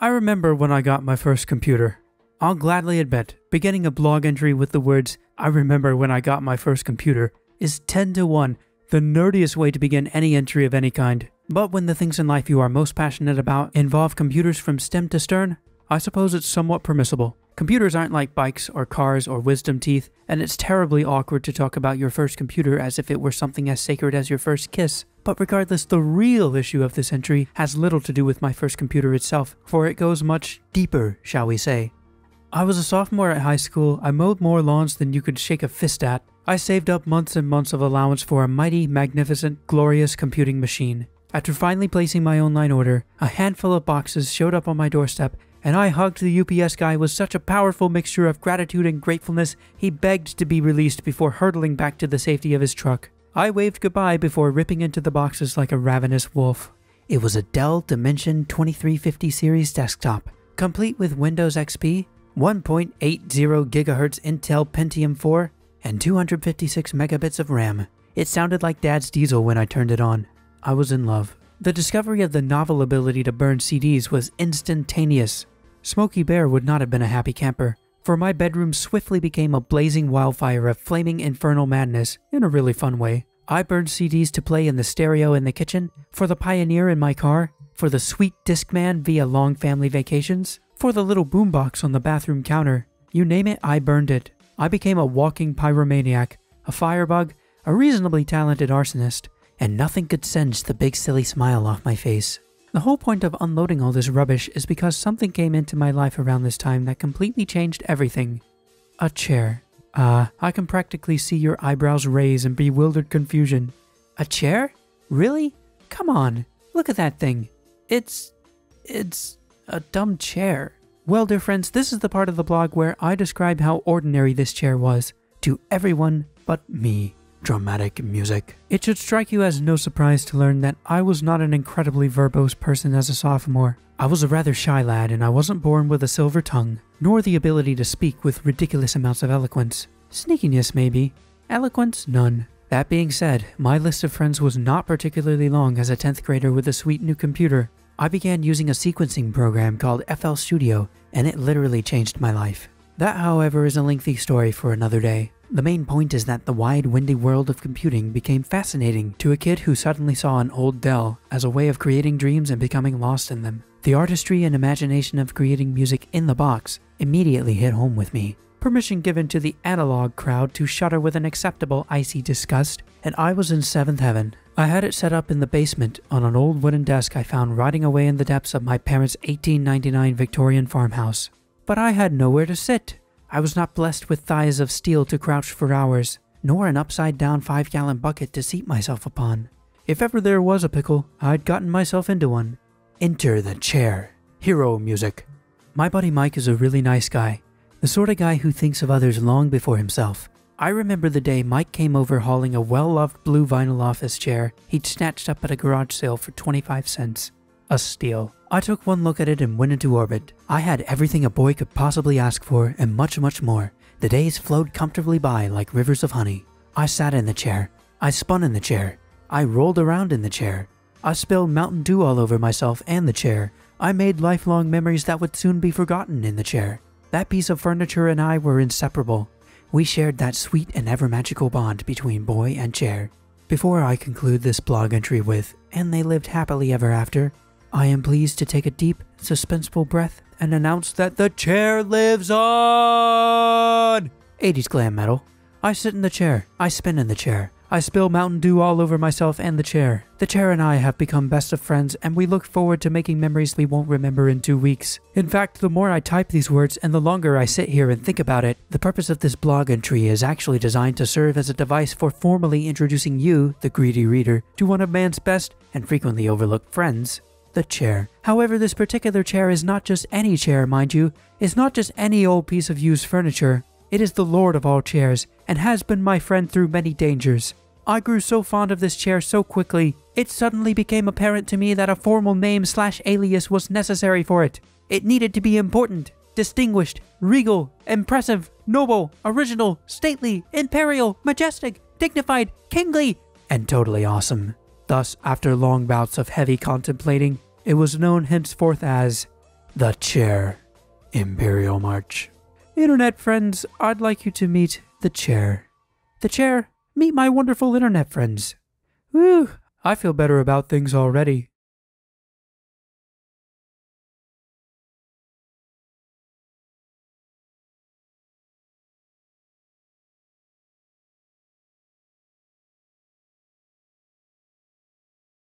I remember when I got my first computer. I'll gladly admit, beginning a blog entry with the words, "I remember when I got my first computer," is 10 to 1, the nerdiest way to begin any entry of any kind. But when the things in life you are most passionate about involve computers from stem to stern, I suppose it's somewhat permissible. Computers aren't like bikes or cars or wisdom teeth, and it's terribly awkward to talk about your first computer as if it were something as sacred as your first kiss. But regardless, the real issue of this entry has little to do with my first computer itself, for it goes much deeper, shall we say. I was a sophomore at high school. I mowed more lawns than you could shake a fist at. I saved up months and months of allowance for a mighty, magnificent, glorious computing machine. After finally placing my online order, a handful of boxes showed up on my doorstep, and I hugged the UPS guy with such a powerful mixture of gratitude and gratefulness, he begged to be released before hurtling back to the safety of his truck. I waved goodbye before ripping into the boxes like a ravenous wolf. It was a Dell Dimension 2350 series desktop, complete with Windows XP, 1.80 GHz Intel Pentium 4, and 256 megabits of RAM. It sounded like Dad's diesel when I turned it on. I was in love. The discovery of the novel ability to burn CDs was instantaneous. Smokey Bear would not have been a happy camper, for my bedroom swiftly became a blazing wildfire of flaming infernal madness in a really fun way. I burned CDs to play in the stereo in the kitchen, for the Pioneer in my car, for the sweet Discman via long family vacations, for the little boombox on the bathroom counter. You name it, I burned it. I became a walking pyromaniac, a firebug, a reasonably talented arsonist, and nothing could singe the big silly smile off my face. The whole point of unloading all this rubbish is because something came into my life around this time that completely changed everything. A chair. I can practically see your eyebrows raise in bewildered confusion. A chair? Really? Come on, look at that thing. It's a dumb chair. Well, dear friends, this is the part of the blog where I describe how ordinary this chair was to everyone but me. Dramatic music. It should strike you as no surprise to learn that I was not an incredibly verbose person as a sophomore. I was a rather shy lad, and I wasn't born with a silver tongue, nor the ability to speak with ridiculous amounts of eloquence. Sneakiness, maybe. Eloquence, none. That being said, my list of friends was not particularly long as a 10th grader with a sweet new computer. I began using a sequencing program called FL Studio, and it literally changed my life. That, however, is a lengthy story for another day. The main point is that the wide, windy world of computing became fascinating to a kid who suddenly saw an old Dell as a way of creating dreams and becoming lost in them. The artistry and imagination of creating music in the box immediately hit home with me. Permission given to the analog crowd to shudder with an acceptable icy disgust, and I was in seventh heaven. I had it set up in the basement on an old wooden desk I found rotting away in the depths of my parents' 1899 Victorian farmhouse. But I had nowhere to sit. I was not blessed with thighs of steel to crouch for hours, nor an upside-down 5-gallon bucket to seat myself upon. If ever there was a pickle, I'd gotten myself into one. Enter the chair. Hero music. My buddy Mike is a really nice guy, the sort of guy who thinks of others long before himself. I remember the day Mike came over hauling a well-loved blue vinyl office chair he'd snatched up at a garage sale for 25 cents. A steal. I took one look at it and went into orbit. I had everything a boy could possibly ask for and much, much more. The days flowed comfortably by like rivers of honey. I sat in the chair. I spun in the chair. I rolled around in the chair. I spilled Mountain Dew all over myself and the chair. I made lifelong memories that would soon be forgotten in the chair. That piece of furniture and I were inseparable. We shared that sweet and ever magical bond between boy and chair. Before I conclude this blog entry with, "and they lived happily ever after," I am pleased to take a deep, suspenseful breath and announce that the chair lives on! 80s glam metal. I sit in the chair. I spin in the chair. I spill Mountain Dew all over myself and the chair. The chair and I have become best of friends, and we look forward to making memories we won't remember in 2 weeks. In fact, the more I type these words and the longer I sit here and think about it, the purpose of this blog entry is actually designed to serve as a device for formally introducing you, the greedy reader, to one of man's best and frequently overlooked friends. The chair. However, this particular chair is not just any chair, mind you. It's not just any old piece of used furniture. It is the lord of all chairs, and has been my friend through many dangers. I grew so fond of this chair so quickly, it suddenly became apparent to me that a formal name/alias was necessary for it. It needed to be important, distinguished, regal, impressive, noble, original, stately, imperial, majestic, dignified, kingly, and totally awesome. Thus, after long bouts of heavy contemplating, it was known henceforth as The Chair. Imperial March. Internet friends, I'd like you to meet the Chair. The Chair, meet my wonderful internet friends. Whew, I feel better about things already.